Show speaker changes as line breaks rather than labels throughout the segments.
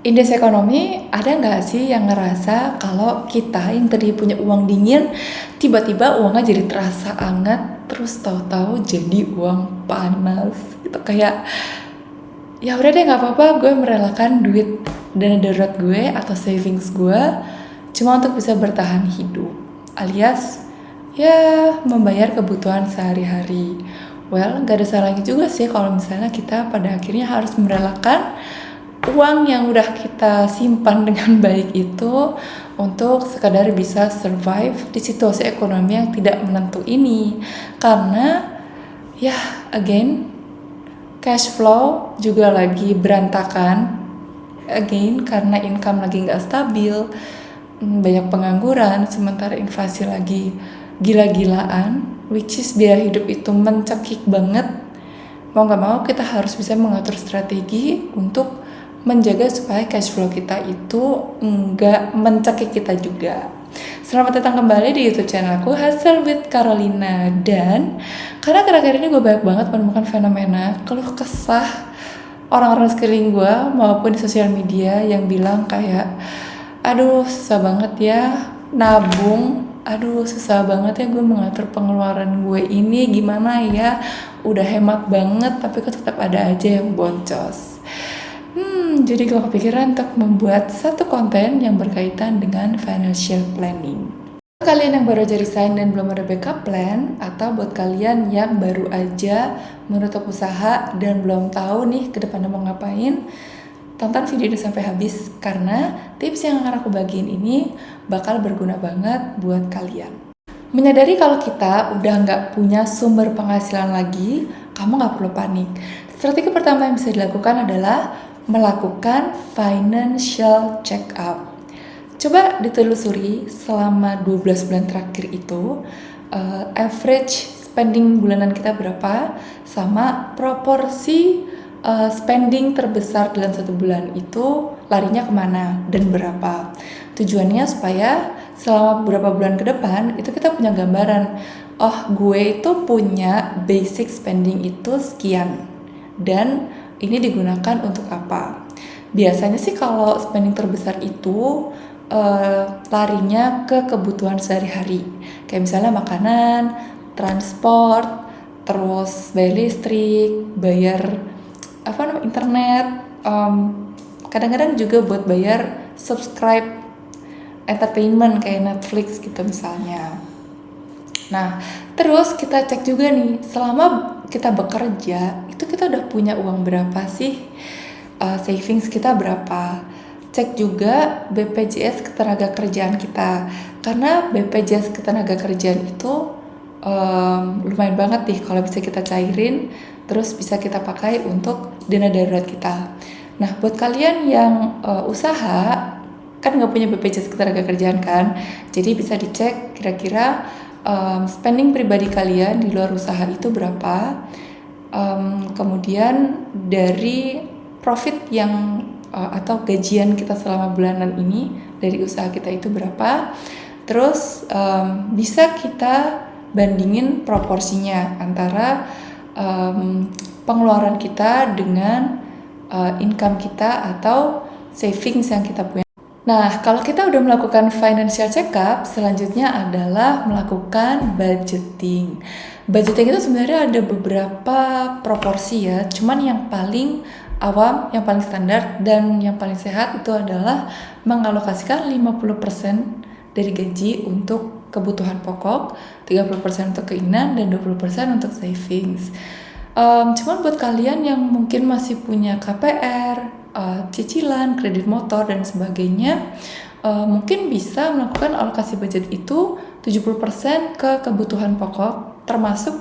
Indeks ekonomi, ada nggak sih yang ngerasa kalau kita yang tadi punya uang dingin, tiba-tiba uangnya jadi terasa hangat, terus tahu-tahu jadi uang panas gitu. Kayak ya udah deh, nggak apa-apa, gue merelakan duit dana darurat gue atau savings gue cuma untuk bisa bertahan hidup, alias ya membayar kebutuhan sehari-hari. Well, nggak ada salahnya juga sih kalau misalnya kita pada akhirnya harus merelakan uang yang udah kita simpan dengan baik itu untuk sekadar bisa survive di situasi ekonomi yang tidak menentu ini. Karena ya again, cash flow juga lagi berantakan, again karena income lagi nggak stabil, banyak pengangguran, sementara inflasi lagi gila-gilaan, which is biaya hidup itu mencekik banget. Mau nggak mau kita harus bisa mengatur strategi untuk menjaga supaya cash flow kita itu nggak mencekik kita juga. Selamat datang kembali di YouTube channel aku, Hustle with Carolina. Dan karena akhir-akhir ini gue banyak banget menemukan fenomena keluh kesah orang-orang sekeliling gue maupun di sosial media yang bilang kayak, aduh susah banget ya nabung, aduh susah banget ya gue mengatur pengeluaran gue ini, gimana ya, udah hemat banget tapi kok tetap ada aja yang boncos. Jadi gue kepikiran untuk membuat satu konten yang berkaitan dengan financial planning. Buat kalian yang baru aja resign dan belum ada backup plan, atau buat kalian yang baru aja menutup usaha dan belum tahu nih ke depannya mau ngapain, tonton video ini sampai habis karena tips yang akan aku bagiin ini bakal berguna banget buat kalian. Menyadari kalau kita udah nggak punya sumber penghasilan lagi, kamu nggak perlu panik. Strategi pertama yang bisa dilakukan adalah melakukan financial check up. Coba ditelusuri selama 12 bulan terakhir itu, average spending bulanan kita berapa, sama proporsi spending terbesar dalam satu bulan itu larinya kemana dan berapa. Tujuannya supaya selama beberapa bulan ke depan itu kita punya gambaran, oh gue itu punya basic spending itu sekian dan ini digunakan untuk apa. Biasanya sih kalau spending terbesar itu larinya ke kebutuhan sehari-hari, kayak misalnya makanan, transport, terus bayar listrik, bayar internet, kadang-kadang juga buat bayar subscribe entertainment kayak Netflix gitu misalnya. Nah, terus kita cek juga nih, selama kita bekerja, itu kita udah punya uang berapa sih? Savings kita berapa? Cek juga BPJS Ketenagakerjaan kita. Karena BPJS Ketenagakerjaan itu lumayan banget nih kalau bisa kita cairin, terus bisa kita pakai untuk dana darurat kita. Nah, buat kalian yang usaha, kan nggak punya BPJS Ketenagakerjaan kan, jadi bisa dicek kira-kira spending pribadi kalian di luar usaha itu berapa, kemudian dari profit yang atau gajian kita selama bulanan ini dari usaha kita itu berapa, terus bisa kita bandingin proporsinya antara pengeluaran kita dengan income kita atau savings yang kita punya. Nah, kalau kita udah melakukan financial check-up, selanjutnya adalah melakukan budgeting. Budgeting itu sebenarnya ada beberapa proporsi ya, cuman yang paling awam, yang paling standar, dan yang paling sehat itu adalah mengalokasikan 50% dari gaji untuk kebutuhan pokok, 30% untuk keinginan, dan 20% untuk savings. Cuman buat kalian yang mungkin masih punya KPR, cicilan, kredit motor, dan sebagainya, mungkin bisa melakukan alokasi budget itu 70% ke kebutuhan pokok, termasuk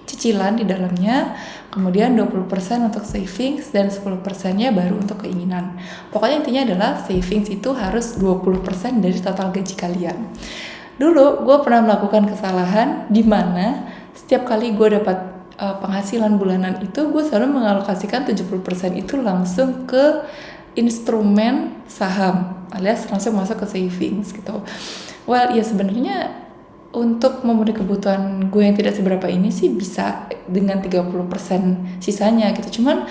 cicilan di dalamnya, kemudian 20% untuk savings, dan 10%-nya baru untuk keinginan. Pokoknya intinya adalah savings itu harus 20% dari total gaji kalian. Dulu gue pernah melakukan kesalahan di mana setiap kali gue dapat penghasilan bulanan itu, gue selalu mengalokasikan 70% itu langsung ke instrumen saham, alias langsung masuk ke savings gitu. Well, ya sebenarnya untuk memenuhi kebutuhan gue yang tidak seberapa ini sih bisa dengan 30% sisanya gitu. Cuman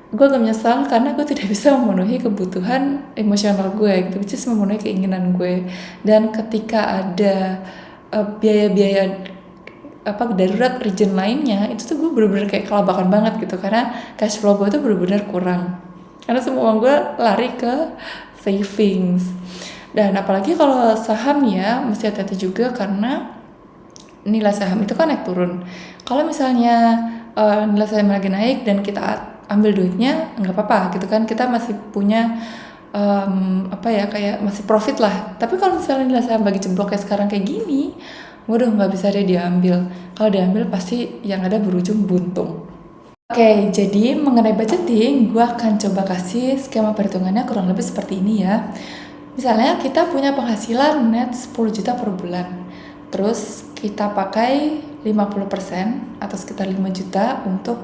gue gak menyesal karena gue tidak bisa memenuhi kebutuhan emosional gue gitu, which is memenuhi keinginan gue. Dan ketika ada biaya-biaya darurat urgent lainnya, itu tuh gue bener-bener kayak kelabakan banget gitu, karena cash flow gue tuh bener-bener kurang karena semua uang gue lari ke savings. Dan apalagi kalau saham ya, mesti hati-hati juga karena nilai saham itu kan naik turun. Kalau misalnya nilai saham lagi naik dan kita ambil duitnya, nggak apa-apa gitu kan, kita masih punya kayak masih profit lah. Tapi kalau misalnya nilai saham lagi jeblok kayak sekarang kayak gini, waduh nggak bisa deh diambil. Kalau diambil pasti yang ada berujung buntung. Oke, jadi mengenai budgeting, gue akan coba kasih skema perhitungannya kurang lebih seperti ini ya. Misalnya kita punya penghasilan net 10 juta per bulan. Terus kita pakai 50% atau sekitar 5 juta untuk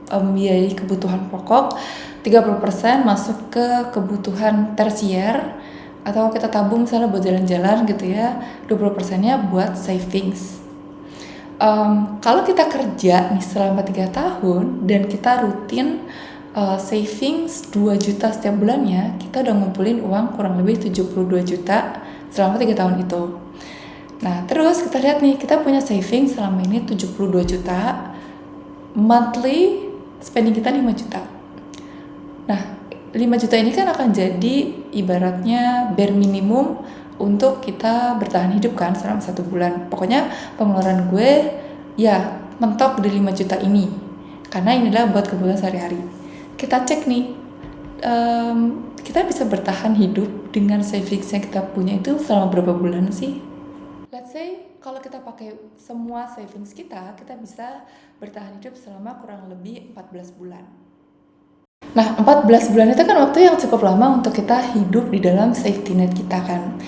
membiayai kebutuhan pokok, 30% masuk ke kebutuhan tersier, atau kita tabung misalnya buat jalan-jalan gitu ya, 20%-nya buat savings. Kalau kita kerja nih selama 3 tahun dan kita rutin savings 2 juta setiap bulannya, kita udah ngumpulin uang kurang lebih 72 juta selama 3 tahun itu. Nah, terus kita lihat nih, kita punya savings selama ini 72 juta, monthly spending kita 5 juta. Nah, 5 juta ini kan akan jadi ibaratnya bare minimum untuk kita bertahan hidup kan selama 1 bulan. Pokoknya pengeluaran gue ya mentok di 5 juta ini, karena inilah buat kebutuhan sehari-hari. Kita cek nih, kita bisa bertahan hidup dengan savings yang kita punya itu selama berapa bulan sih? Let's say kalau kita pakai semua savings kita bisa bertahan hidup selama kurang lebih 14 bulan. Nah, 14 bulan itu kan waktu yang cukup lama untuk kita hidup di dalam safety net kita kan.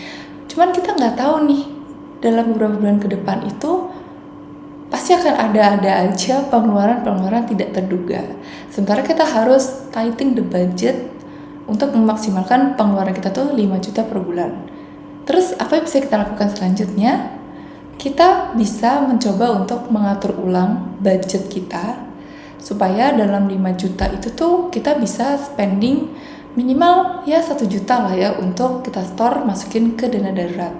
Cuman kita nggak tahu nih, dalam beberapa bulan ke depan itu pasti akan ada aja pengeluaran tidak terduga. Sementara kita harus tightening the budget untuk memaksimalkan pengeluaran kita tuh 5 juta per bulan. Terus apa yang bisa kita lakukan selanjutnya? Kita bisa mencoba untuk mengatur ulang budget kita supaya dalam 5 juta itu tuh kita bisa spending minimal ya 1 juta lah ya untuk kita store masukin ke dana darurat.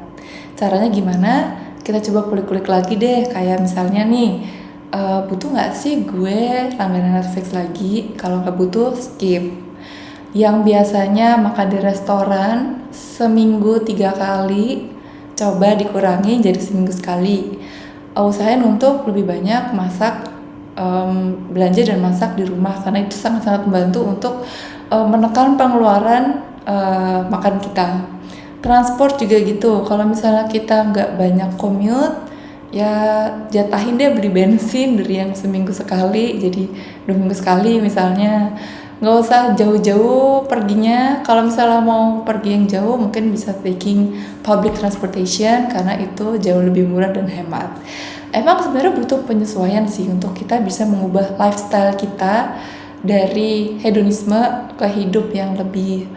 Caranya gimana? Kita coba kulik-kulik lagi deh, kayak misalnya nih, butuh gak sih gue langganan Netflix lagi? Kalau gak butuh, skip. Yang biasanya makan di restoran seminggu 3 kali, coba dikurangi jadi seminggu sekali. Usahain untuk lebih banyak masak, belanja dan masak di rumah, karena itu sangat-sangat membantu untuk menekan pengeluaran makan kita. Transport juga gitu, kalau misalnya kita nggak banyak commute, ya jatahin deh beli bensin dari yang seminggu sekali jadi 2 minggu sekali misalnya. Nggak usah jauh-jauh perginya. Kalau misalnya mau pergi yang jauh, mungkin bisa taking public transportation karena itu jauh lebih murah dan hemat. Emang sebenarnya butuh penyesuaian sih untuk kita bisa mengubah lifestyle kita dari hedonisme ke hidup yang lebih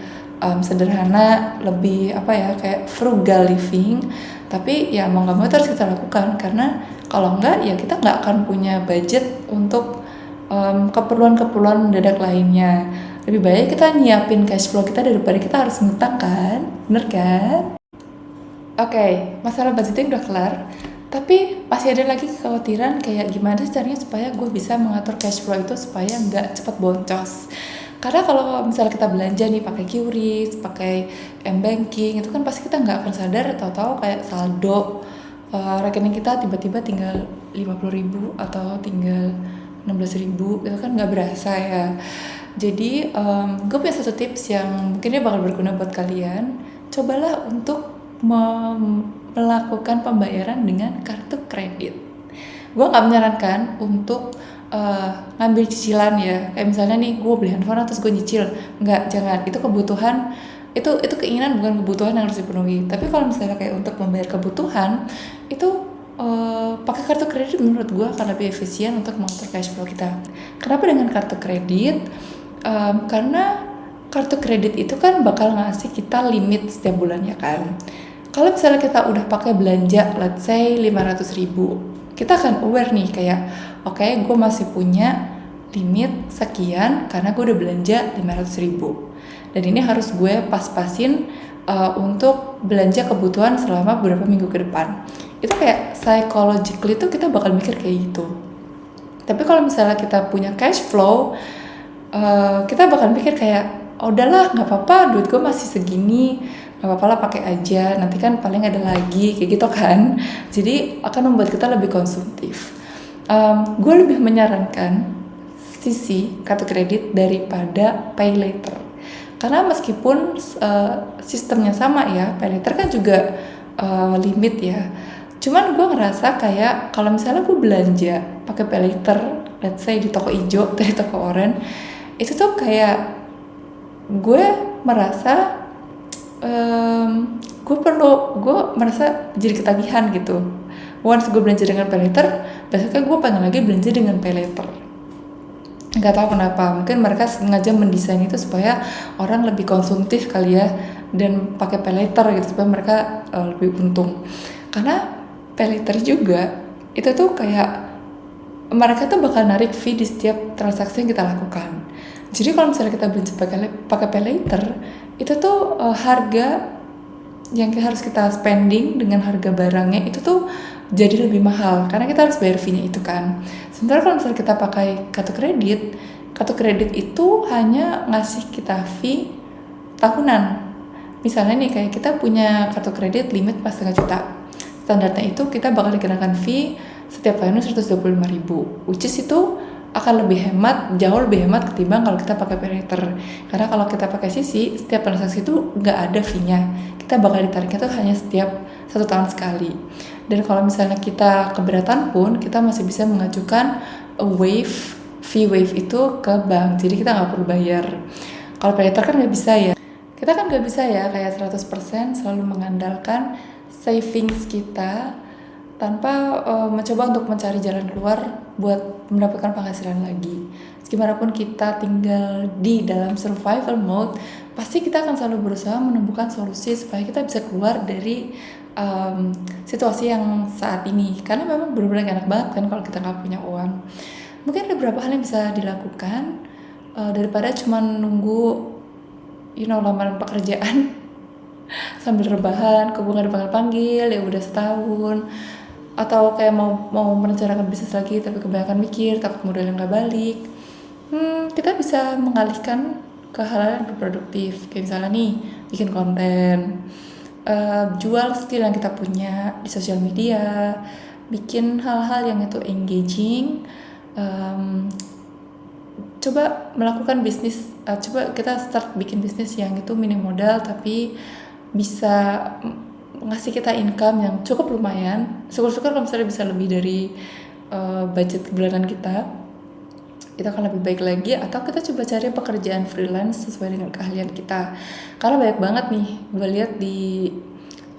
sederhana, lebih kayak frugal living. Tapi ya mau nggak mau itu harus kita lakukan, karena kalau enggak ya kita nggak akan punya budget untuk keperluan-keperluan mendadak lainnya. Lebih baik kita nyiapin cash flow kita daripada kita harus ngutang kan, bener kan? Oke, masalah budgeting udah kelar, tapi masih ada lagi kekhawatiran kayak gimana caranya supaya gue bisa mengatur cash flow itu supaya nggak cepat boncos. Karena kalau misalnya kita belanja nih pakai QRIS, pakai M-Banking, itu kan pasti kita nggak akan sadar, tahu-tahu kayak saldo rekening kita tiba-tiba tinggal 50.000 atau tinggal 16.000, itu kan nggak berasa ya. Jadi gue punya satu tips yang mungkin dia bakal berguna buat kalian. Cobalah untuk melakukan pembayaran dengan kartu kredit. Gue nggak menyarankan untuk ngambil cicilan ya, kayak misalnya nih gue beli handphone terus gue nyicil, nggak, jangan. Itu kebutuhan, itu keinginan bukan kebutuhan yang harus dipenuhi. Tapi kalau misalnya kayak untuk membayar kebutuhan itu pakai kartu kredit menurut gue akan lebih efisien untuk mengatur cash flow kita. Kenapa dengan kartu kredit? Karena kartu kredit itu kan bakal ngasih kita limit setiap bulannya kan. Kalau misalnya kita udah pakai belanja let's say 500.000, kita akan aware nih kayak oke, gue masih punya limit sekian karena gue udah belanja 500.000 dan ini harus gue pas-pasin untuk belanja kebutuhan selama beberapa minggu ke depan. Itu kayak psychologically tuh kita bakal mikir kayak gitu. Tapi kalau misalnya kita punya cash flow, kita bakal mikir kayak udahlah nggak apa-apa, duit gue masih segini, nggak apa-apa lah pakai aja, nanti kan paling ada lagi kayak gitu kan. Jadi akan membuat kita lebih konsumtif. Gue lebih menyarankan sisi kartu kredit daripada pay later, karena meskipun sistemnya sama ya, pay later kan juga limit ya. Cuman gue ngerasa kayak kalau misalnya gue belanja pakai pay later, let's say di toko hijau dari toko oranye, itu tuh kayak gue merasa gue merasa jadi ketagihan gitu. Once gue belanja dengan pay later, besoknya gue pengen lagi belanja dengan pay later. Nggak tahu kenapa, mungkin mereka sengaja mendesain itu supaya orang lebih konsumtif kali ya, dan pakai pay later gitu supaya mereka lebih untung. Karena pay later juga itu tuh kayak mereka tuh bakal narik fee di setiap transaksi yang kita lakukan. Jadi kalau misalnya kita belanja pakai pay later, itu tuh harga yang harus kita spending dengan harga barangnya itu tuh jadi lebih mahal karena kita harus bayar fee-nya itu kan. Sementara kalau misalnya kita pakai kartu kredit itu hanya ngasih kita fee tahunan. Misalnya nih kayak kita punya kartu kredit limit 4,5 juta. Standarnya itu kita bakal dikenakan fee setiap tahunnya 125.000, which is itu akan lebih hemat, jauh lebih hemat ketimbang kalau kita pakai pay later. Karena kalau kita pakai sisi, setiap transaksi itu nggak ada fee-nya. Kita bakal ditariknya tuh hanya setiap 1 tahun sekali. Dan kalau misalnya kita keberatan pun, kita masih bisa mengajukan fee waive itu ke bank. Jadi kita nggak perlu bayar. Kalau pay later kan nggak bisa ya. Kita kan nggak bisa ya kayak 100% selalu mengandalkan savings kita tanpa mencoba untuk mencari jalan keluar buat mendapatkan penghasilan lagi. Gimana pun kita tinggal di dalam survival mode, pasti kita akan selalu berusaha menemukan solusi supaya kita bisa keluar dari situasi yang saat ini. Karena memang benar-benar enak banget kan kalau kita nggak punya uang. Mungkin ada beberapa hal yang bisa dilakukan daripada cuma nunggu lamaran pekerjaan sambil rebahan, kebungan dipanggil ya udah setahun, atau kayak mau merencanakan bisnis lagi tapi kebanyakan mikir takut modalnya nggak balik. Kita bisa mengalihkan ke hal-hal yang berproduktif, kayak misalnya nih bikin konten, jual skill yang kita punya di sosial media, bikin hal-hal yang itu engaging, coba melakukan bisnis, coba kita start bikin bisnis yang itu minim modal tapi bisa ngasih kita income yang cukup lumayan. Syukur-syukur kalau misalnya bisa lebih dari budget bulanan kita, itu akan lebih baik lagi. Atau kita coba cari pekerjaan freelance sesuai dengan keahlian kita, karena banyak banget nih gue lihat di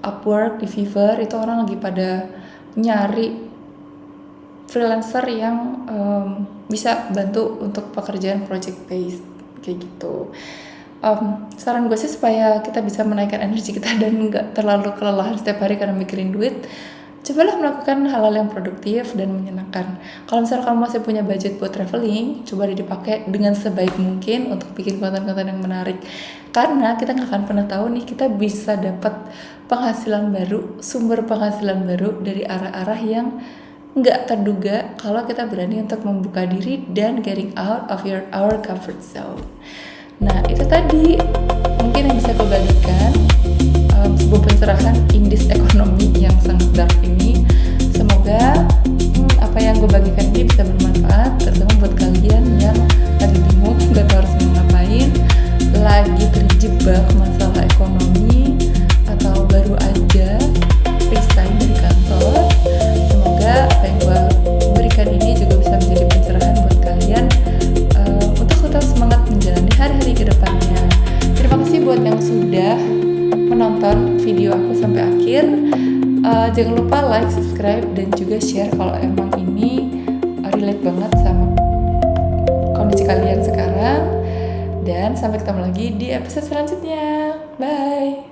Upwork, di Fiverr, itu orang lagi pada nyari freelancer yang bisa bantu untuk pekerjaan project based kayak gitu. Saran gue sih supaya kita bisa menaikkan energi kita dan nggak terlalu kelelahan setiap hari karena mikirin duit, cobalah melakukan hal-hal yang produktif dan menyenangkan. Kalau misalnya kamu masih punya budget buat traveling, coba dipakai dengan sebaik mungkin untuk bikin konten-konten yang menarik. Karena kita nggak akan pernah tahu nih, kita bisa dapat penghasilan baru, sumber penghasilan baru dari arah-arah yang nggak terduga kalau kita berani untuk membuka diri dan getting out of our comfort zone. Nah itu tadi mungkin yang bisa gue bagikan, sebuah pencerahan in this economy yang sangat dark ini. Semoga apa yang gue bagikan ini bisa bermanfaat, terutama buat kalian yang lagi bingung gak tahu harus ngapain, lagi terjebak masalah ekonomi, atau baru aja resign dari kantor. Semoga apa yang gue berikan ini juga bisa menjadi pencerahan buat kalian untuk tetap semangat menjalani hari-hari ke depannya. Terima kasih buat yang sudah menonton video aku sampai akhir. Jangan lupa like, subscribe, dan juga share kalau emang ini relate banget sama kondisi kalian sekarang. Dan sampai ketemu lagi di episode selanjutnya. Bye!